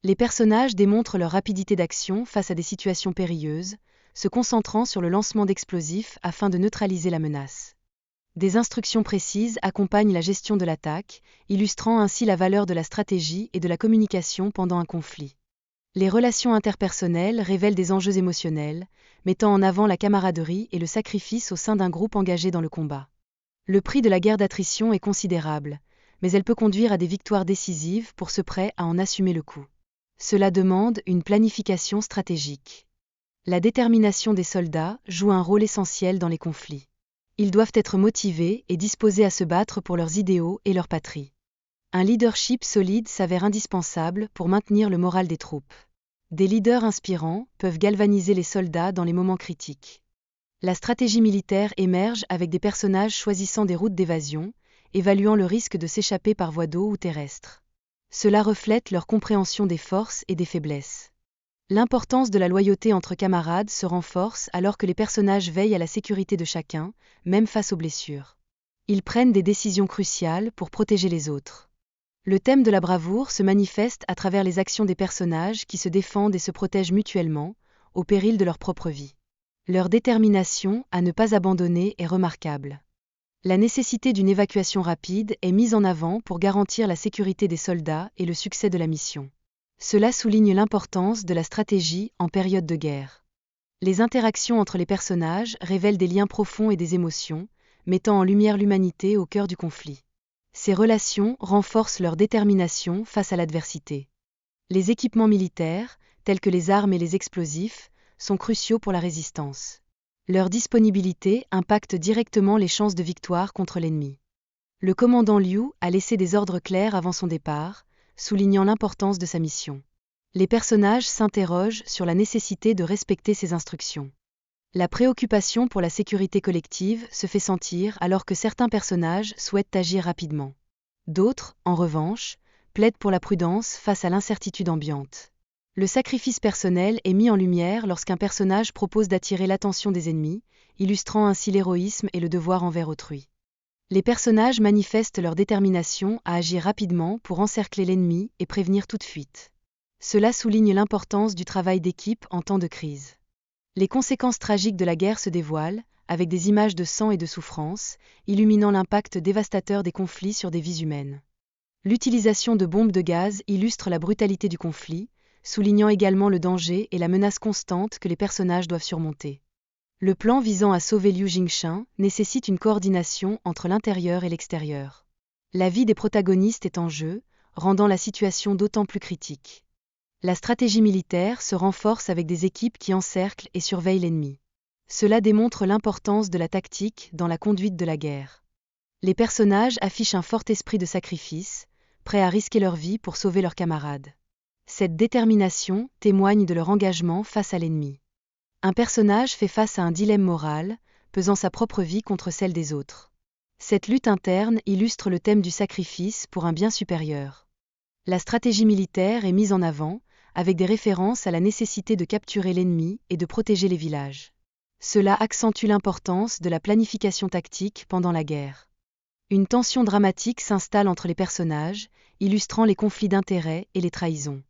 Les personnages démontrent leur rapidité d'action face à des situations périlleuses, se concentrant sur le lancement d'explosifs afin de neutraliser la menace. Des instructions précises accompagnent la gestion de l'attaque, illustrant ainsi la valeur de la stratégie et de la communication pendant un conflit. Les relations interpersonnelles révèlent des enjeux émotionnels, mettant en avant la camaraderie et le sacrifice au sein d'un groupe engagé dans le combat. Le prix de la guerre d'attrition est considérable, mais elle peut conduire à des victoires décisives pour ceux prêts à en assumer le coût. Cela demande une planification stratégique. La détermination des soldats joue un rôle essentiel dans les conflits. Ils doivent être motivés et disposés à se battre pour leurs idéaux et leur patrie. Un leadership solide s'avère indispensable pour maintenir le moral des troupes. Des leaders inspirants peuvent galvaniser les soldats dans les moments critiques. La stratégie militaire émerge avec des personnages choisissant des routes d'évasion, évaluant le risque de s'échapper par voie d'eau ou terrestre. Cela reflète leur compréhension des forces et des faiblesses. L'importance de la loyauté entre camarades se renforce alors que les personnages veillent à la sécurité de chacun, même face aux blessures. Ils prennent des décisions cruciales pour protéger les autres. Le thème de la bravoure se manifeste à travers les actions des personnages qui se défendent et se protègent mutuellement, au péril de leur propre vie. Leur détermination à ne pas abandonner est remarquable. La nécessité d'une évacuation rapide est mise en avant pour garantir la sécurité des soldats et le succès de la mission. Cela souligne l'importance de la stratégie en période de guerre. Les interactions entre les personnages révèlent des liens profonds et des émotions, mettant en lumière l'humanité au cœur du conflit. Ces relations renforcent leur détermination face à l'adversité. Les équipements militaires, tels que les armes et les explosifs, sont cruciaux pour la résistance. Leur disponibilité impacte directement les chances de victoire contre l'ennemi. Le commandant Liu a laissé des ordres clairs avant son départ, soulignant l'importance de sa mission. Les personnages s'interrogent sur la nécessité de respecter ces instructions. La préoccupation pour la sécurité collective se fait sentir alors que certains personnages souhaitent agir rapidement. D'autres, en revanche, plaident pour la prudence face à l'incertitude ambiante. Le sacrifice personnel est mis en lumière lorsqu'un personnage propose d'attirer l'attention des ennemis, illustrant ainsi l'héroïsme et le devoir envers autrui. Les personnages manifestent leur détermination à agir rapidement pour encercler l'ennemi et prévenir toute fuite. Cela souligne l'importance du travail d'équipe en temps de crise. Les conséquences tragiques de la guerre se dévoilent, avec des images de sang et de souffrance, illuminant l'impact dévastateur des conflits sur des vies humaines. L'utilisation de bombes de gaz illustre la brutalité du conflit, soulignant également le danger et la menace constante que les personnages doivent surmonter. Le plan visant à sauver Liu Jingshan nécessite une coordination entre l'intérieur et l'extérieur. La vie des protagonistes est en jeu, rendant la situation d'autant plus critique. La stratégie militaire se renforce avec des équipes qui encerclent et surveillent l'ennemi. Cela démontre l'importance de la tactique dans la conduite de la guerre. Les personnages affichent un fort esprit de sacrifice, prêts à risquer leur vie pour sauver leurs camarades. Cette détermination témoigne de leur engagement face à l'ennemi. Un personnage fait face à un dilemme moral, pesant sa propre vie contre celle des autres. Cette lutte interne illustre le thème du sacrifice pour un bien supérieur. La stratégie militaire est mise en avant, avec des références à la nécessité de capturer l'ennemi et de protéger les villages. Cela accentue l'importance de la planification tactique pendant la guerre. Une tension dramatique s'installe entre les personnages, illustrant les conflits d'intérêts et les trahisons.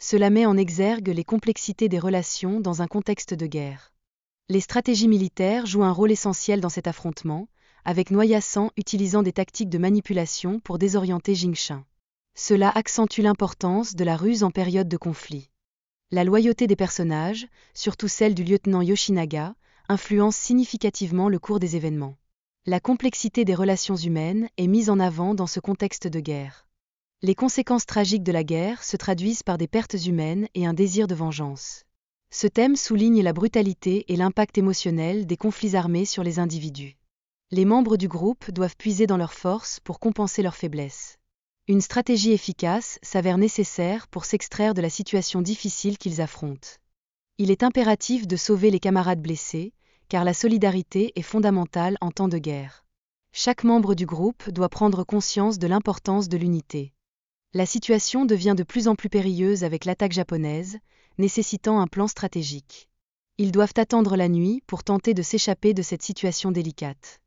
Cela met en exergue les complexités des relations dans un contexte de guerre. Les stratégies militaires jouent un rôle essentiel dans cet affrontement, avec Noyasan utilisant des tactiques de manipulation pour désorienter Jingshan. Cela accentue l'importance de la ruse en période de conflit. La loyauté des personnages, surtout celle du lieutenant Yoshinaga, influence significativement le cours des événements. La complexité des relations humaines est mise en avant dans ce contexte de guerre. Les conséquences tragiques de la guerre se traduisent par des pertes humaines et un désir de vengeance. Ce thème souligne la brutalité et l'impact émotionnel des conflits armés sur les individus. Les membres du groupe doivent puiser dans leurs forces pour compenser leurs faiblesses. Une stratégie efficace s'avère nécessaire pour s'extraire de la situation difficile qu'ils affrontent. Il est impératif de sauver les camarades blessés, car la solidarité est fondamentale en temps de guerre. Chaque membre du groupe doit prendre conscience de l'importance de l'unité. La situation devient de plus en plus périlleuse avec l'attaque japonaise, nécessitant un plan stratégique. Ils doivent attendre la nuit pour tenter de s'échapper de cette situation délicate.